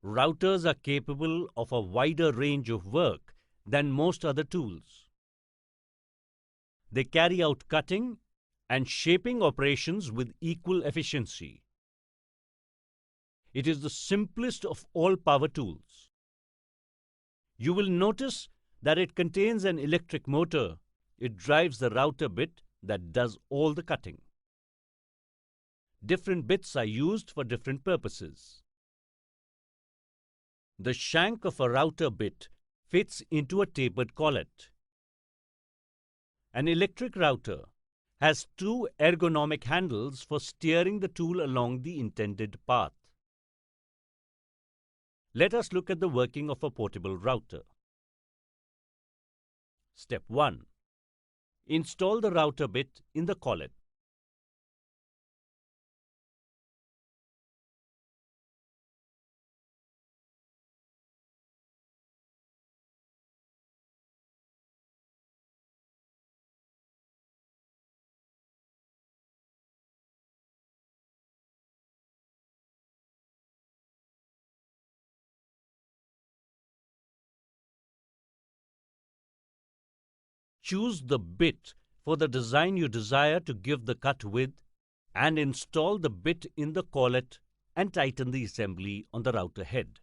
Routers are capable of a wider range of work than most other tools. They carry out cutting and shaping operations with equal efficiency. It is the simplest of all power tools. You will notice that it contains an electric motor. It drives the router bit that does all the cutting. Different bits are used for different purposes. The shank of a router bit fits into a tapered collet. An electric router has two ergonomic handles for steering the tool along the intended path. Let us look at the working of a portable router. Step 1. Install the router bit in the collet. Choose the bit for the design you desire to give the cut width and install the bit in the collet and tighten the assembly on the router head.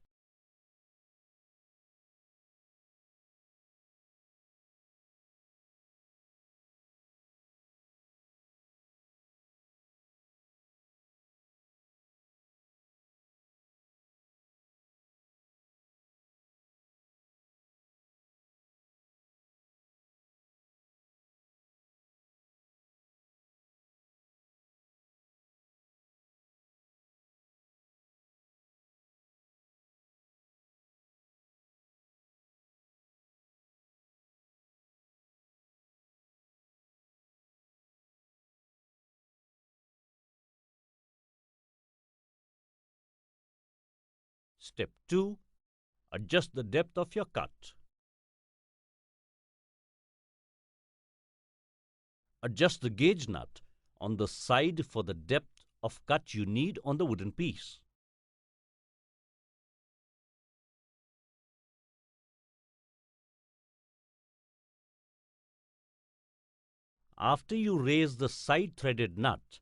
Step 2. Adjust the depth of your cut. Adjust the gauge nut on the side for the depth of cut you need on the wooden piece. After you raise the side-threaded nut,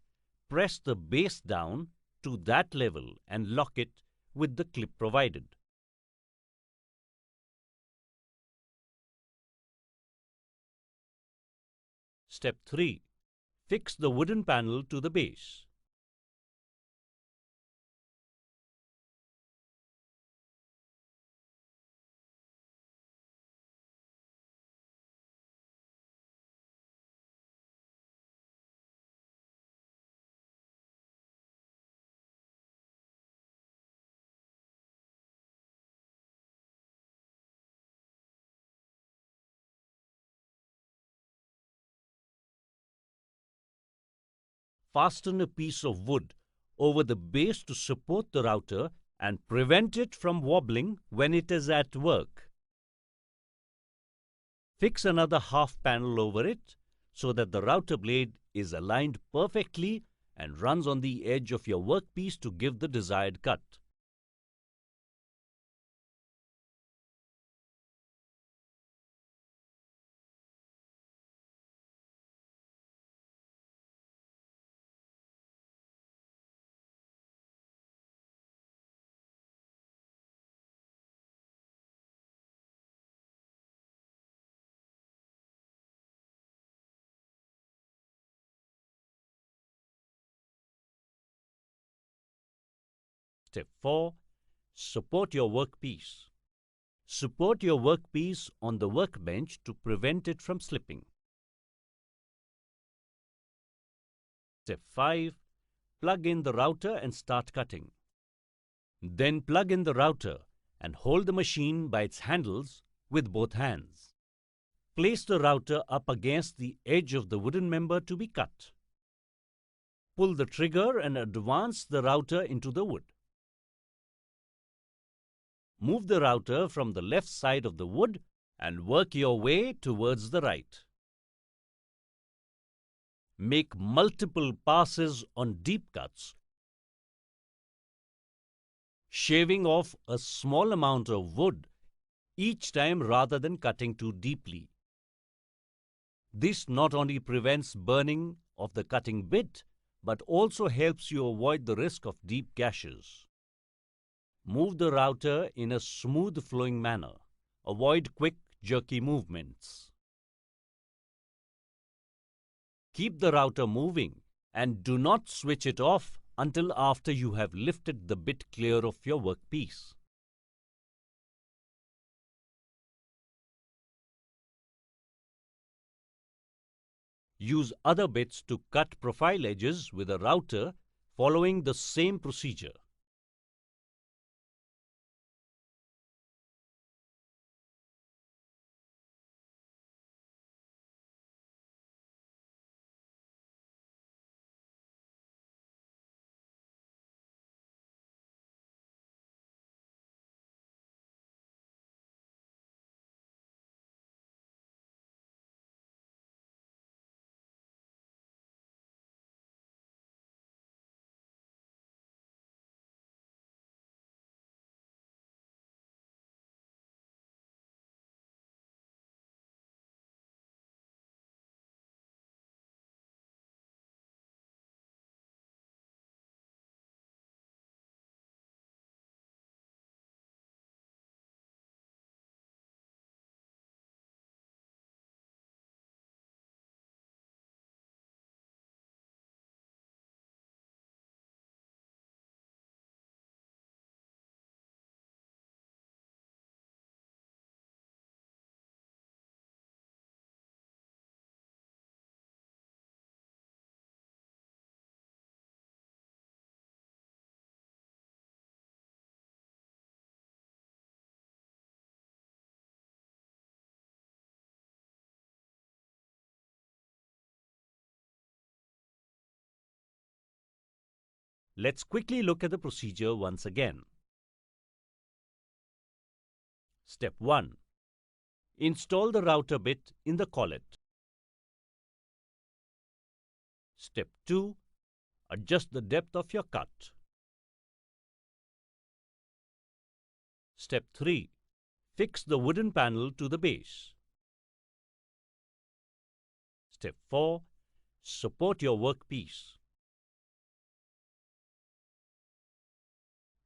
press the base down to that level and lock it with the clip provided. Step 3. Fix the wooden panel to the base. Fasten a piece of wood over the base to support the router and prevent it from wobbling when it is at work. Fix another half panel over it so that the router blade is aligned perfectly and runs on the edge of your workpiece to give the desired cut. Step 4. Support your workpiece. Support your workpiece on the workbench to prevent it from slipping. Step 5. Plug in the router and start cutting. Then plug in the router and hold the machine by its handles with both hands. Place the router up against the edge of the wooden member to be cut. Pull the trigger and advance the router into the wood. Move the router from the left side of the wood and work your way towards the right. Make multiple passes on deep cuts. shaving off a small amount of wood each time rather than cutting too deeply. This not only prevents burning of the cutting bit, but also helps you avoid the risk of deep gashes. Move the router in a smooth flowing manner. Avoid quick, jerky movements. Keep the router moving and do not switch it off until after you have lifted the bit clear of your workpiece. Use other bits to cut profile edges with a router following the same procedure. Let's quickly look at the procedure once again. Step 1. Install the router bit in the collet. Step 2. Adjust the depth of your cut. Step 3. Fix the wooden panel to the base. Step 4. Support your workpiece.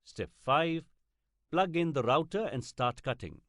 Step 5. Plug in the router and start cutting.